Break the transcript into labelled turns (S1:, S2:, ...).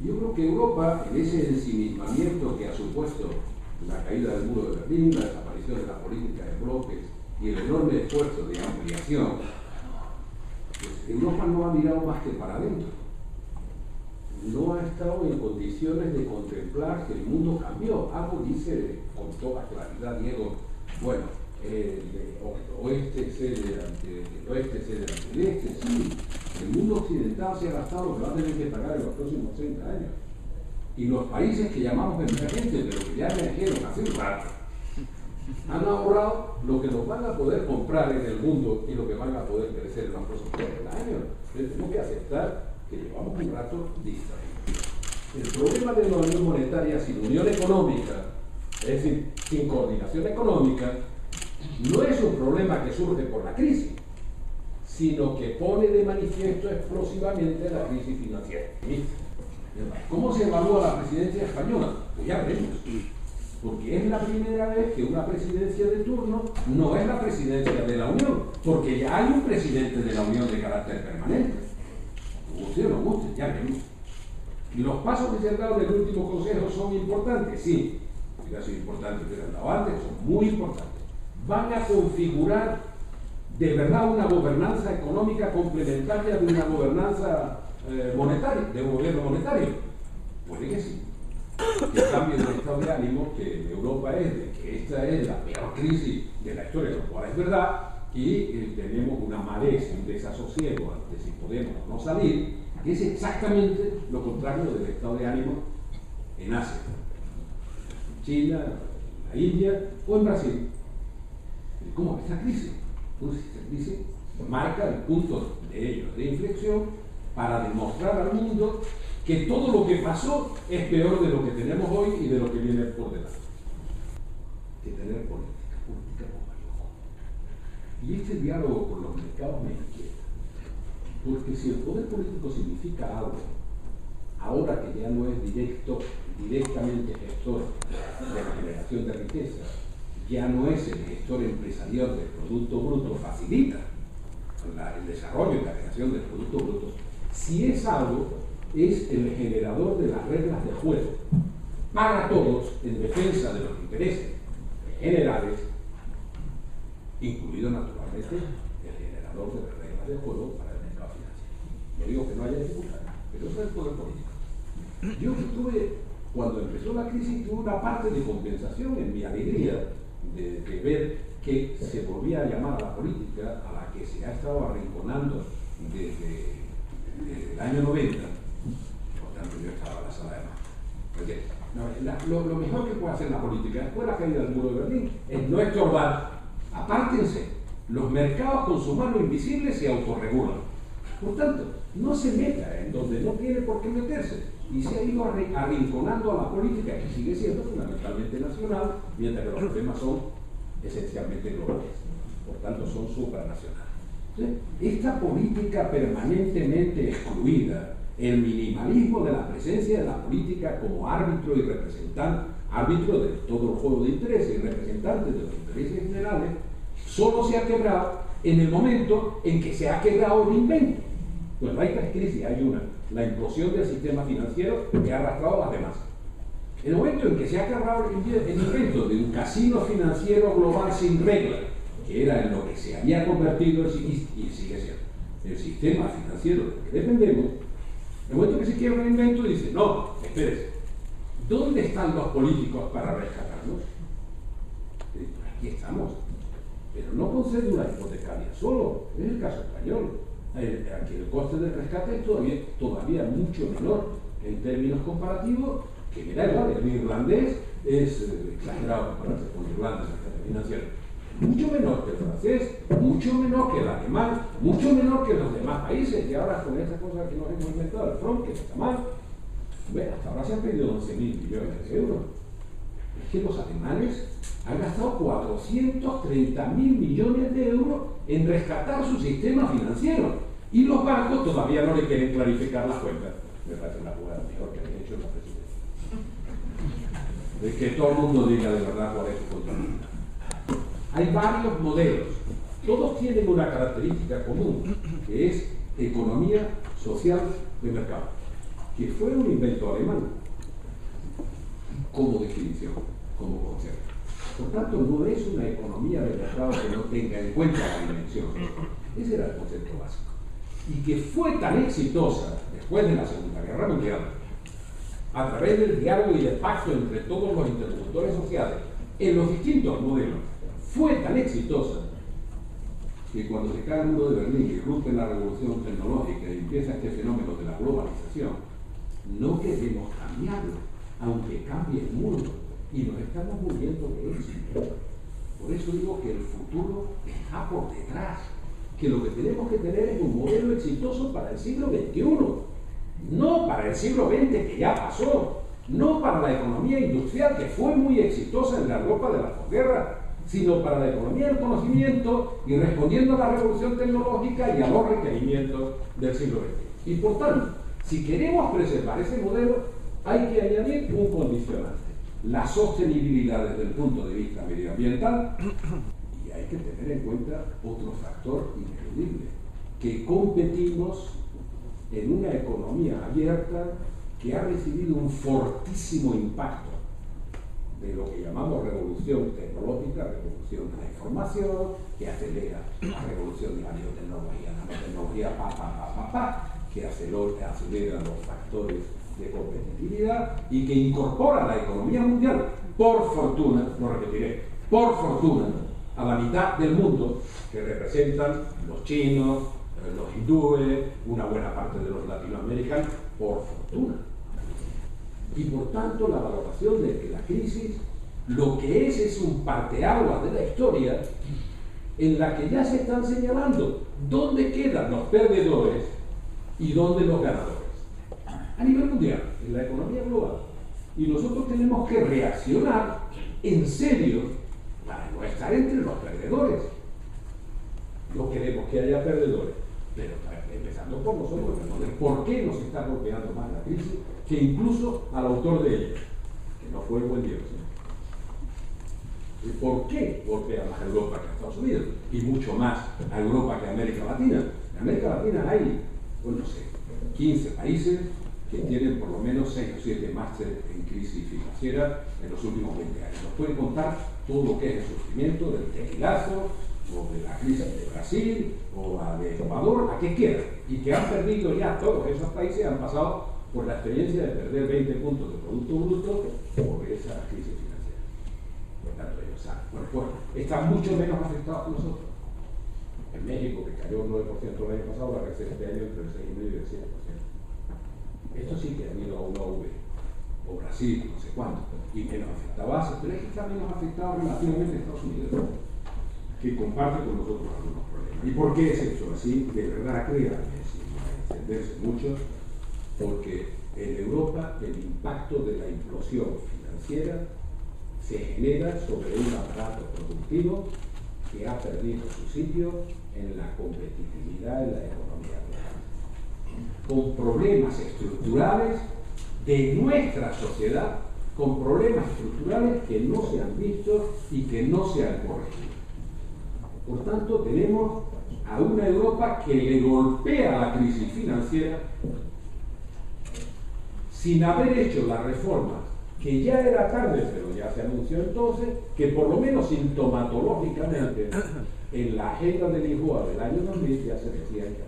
S1: Yo creo que Europa, en ese ensimismamiento que ha supuesto la caída del muro de Berlín, la desaparición de la política de bloques y el enorme esfuerzo de ampliación, pues Europa no ha mirado más que para adentro. No ha estado en condiciones de contemplar que el mundo cambió. Algo dice con toda claridad Diego, bueno, el oeste cede ante el este, sí. El mundo occidental se ha gastado lo que va a tener que pagar en los próximos 30 años. Y los países que llamamos emergentes, pero que ya emergieron hace un rato, han ahorrado lo que nos van a poder comprar en el mundo y lo que van a poder crecer en los próximos 30 años. Entonces tenemos que aceptar que llevamos un rato distraídos. El problema de la unión monetaria sin unión económica, es decir, sin coordinación económica, no es un problema que surge por la crisis, sino que pone de manifiesto explosivamente la crisis financiera. ¿Cómo se evalúa la presidencia española? Pues ya veremos. Porque es la primera vez que una presidencia de turno no es la presidencia de la Unión, porque ya hay un presidente de la Unión de carácter permanente. Guste o no guste, ya veremos. ¿Y los pasos que se han dado en el último consejo son importantes? Sí. Hubiera sido importante que se han dado antes, son muy importantes. Van a configurar de verdad una gobernanza económica complementaria de una gobernanza monetaria, de un gobierno monetario. Puede que sí. El cambio de estado de ánimo que en Europa es de que esta es la peor crisis de la historia, lo cual es verdad, y tenemos una maleza, un desasosiego ante si podemos o no salir, que es exactamente lo contrario del estado de ánimo en Asia, en China, en la India o en Brasil. ¿Cómo esta crisis? Pues esta crisis marca el punto de ellos de inflexión para demostrar al mundo que todo lo que pasó es peor de lo que tenemos hoy y de lo que viene por delante. Que tener política como algo. Y este diálogo con los mercados me inquieta. Porque si el poder político significa algo, ahora que ya no es directamente gestor de la generación de riqueza, ya no es el gestor empresarial del Producto Bruto, facilita el desarrollo y la creación del Producto Bruto. Si es algo, es el generador de las reglas de juego para todos en defensa de los intereses generales, incluido naturalmente el generador de las reglas de juego para el mercado financiero. No digo que no haya dificultades, pero eso es el poder político. Yo cuando empezó la crisis, tuve una parte de compensación en mi alegría de ver que se volvía a llamar a la política, a la que se ha estado arrinconando desde el año 90. Por tanto, yo estaba en la sala de más. Porque lo mejor que puede hacer la política después de la caída del muro de Berlín es no estorbar. Apártense, los mercados con su mano invisible se autorregulan. Por tanto, no se meta en donde no tiene por qué meterse. Y se ha ido arrinconando a la política, que sigue siendo fundamentalmente nacional, mientras que los problemas son esencialmente globales. Por tanto, son supranacionales. Esta política permanentemente excluida, el minimalismo de la presencia de la política como árbitro y representante, árbitro de todo el juego de intereses y representante de los intereses generales, solo se ha quebrado en el momento en que se ha quebrado el invento. Pues hay tres crisis, hay una, la implosión del sistema financiero que ha arrastrado a las demás. En el momento en que se ha quebrado el invento de un casino financiero global sin reglas, que era en lo que se había convertido y sigue siendo el sistema financiero del que dependemos, en el momento que se quiebra el invento dice, no, espérese, ¿dónde están los políticos para rescatarnos? Aquí estamos, pero no con cédula hipotecaria solo, es el caso español. Aquí el coste del rescate es todavía mucho menor en términos comparativos, que me da igual, el irlandés es exagerado compararse con Irlanda en el rescate financiero, mucho menor que el francés, mucho menor que el alemán, mucho menor que los demás países, y ahora con esa cosa que nos hemos inventado, el FRON, que no está mal, hasta ahora se han pedido 11.000 millones de euros. Es que los alemanes han gastado 430.000 millones de euros en rescatar su sistema financiero. Y los bancos todavía no le quieren clarificar las cuentas. Me parece una jugada mejor que han hecho la presidencia. De que todo el mundo diga de verdad cuál es su contabilidad. Hay varios modelos. Todos tienen una característica común, que es economía social de mercado. que fue un invento alemán, como definición, como concepto. Por tanto, no es una economía de mercado que no tenga en cuenta la dimensión. Ese era el concepto básico. Y que fue tan exitosa después de la Segunda Guerra Mundial, a través del diálogo y del pacto entre todos los interlocutores sociales, en los distintos modelos, fue tan exitosa que cuando se cae el muro de Berlín y irrumpe la revolución tecnológica y empieza este fenómeno de la globalización, no queremos cambiarlo, aunque cambie el mundo, y nos estamos muriendo de éxito. Por eso digo que el futuro está por detrás, que lo que tenemos que tener es un modelo exitoso para el siglo XXI, no para el siglo XX que ya pasó, no para la economía industrial que fue muy exitosa en la Europa de la posguerra, sino para la economía del conocimiento y respondiendo a la revolución tecnológica y a los requerimientos del siglo XX. Y por tanto, si queremos preservar ese modelo, hay que añadir un condicionante: la sostenibilidad desde el punto de vista medioambiental, y hay que tener en cuenta otro factor ineludible, que competimos en una economía abierta que ha recibido un fortísimo impacto de lo que llamamos revolución tecnológica, revolución de la información, que acelera la revolución de la biotecnología, la nanotecnología, que acelera los factores de competitividad y que incorpora la economía mundial, por fortuna, lo repetiré, por fortuna, a la mitad del mundo que representan los chinos, los hindúes, una buena parte de los latinoamericanos, por fortuna. Y por tanto la valoración de que la crisis lo que es un parteaguas de la historia en la que ya se están señalando dónde quedan los perdedores y dónde los ganadores a nivel mundial, en la economía global. Y nosotros tenemos que reaccionar en serio para no estar entre los perdedores. No queremos que haya perdedores, pero empezando por nosotros, ¿por qué nos está golpeando más la crisis que incluso al autor de ella, que no fue el buen Dios? ¿Por qué golpea más a Europa que a Estados Unidos? Y mucho más a Europa que a América Latina. En América Latina hay, pues no sé, 15 países que tienen por lo menos 6 o 7 másteres en crisis financiera en los últimos 20 años. Nos pueden contar todo lo que es el sufrimiento del tequilazo, o de la crisis de Brasil, o la de Ecuador, a que quieran, y que han perdido ya todos esos países, han pasado por la experiencia de perder 20 puntos de Producto Bruto por esa crisis financiera. Por tanto, ellos saben. Bueno, pues están mucho menos afectados que nosotros. En México, que cayó un 9% el año pasado, va a crecer este año entre el 6,5% y el 7%. Esto sí que ha ido a una V, o Brasil, no sé cuánto, y menos afectado a Asia, pero es que está menos afectado relativamente a Estados Unidos, que comparte con nosotros algunos problemas. ¿Y por qué es eso así? De verdad, créanme, sin extenderse mucho, porque en Europa el impacto de la implosión financiera se genera sobre un aparato productivo que ha perdido su sitio en la competitividad en la economía global, con problemas estructurales de nuestra sociedad, con problemas estructurales que no se han visto y que no se han corregido. Por tanto, tenemos a una Europa que le golpea la crisis financiera sin haber hecho las reformas, que ya era tarde, pero ya se anunció entonces, que por lo menos sintomatológicamente en la agenda de Lisboa del año 2000 ya se decía que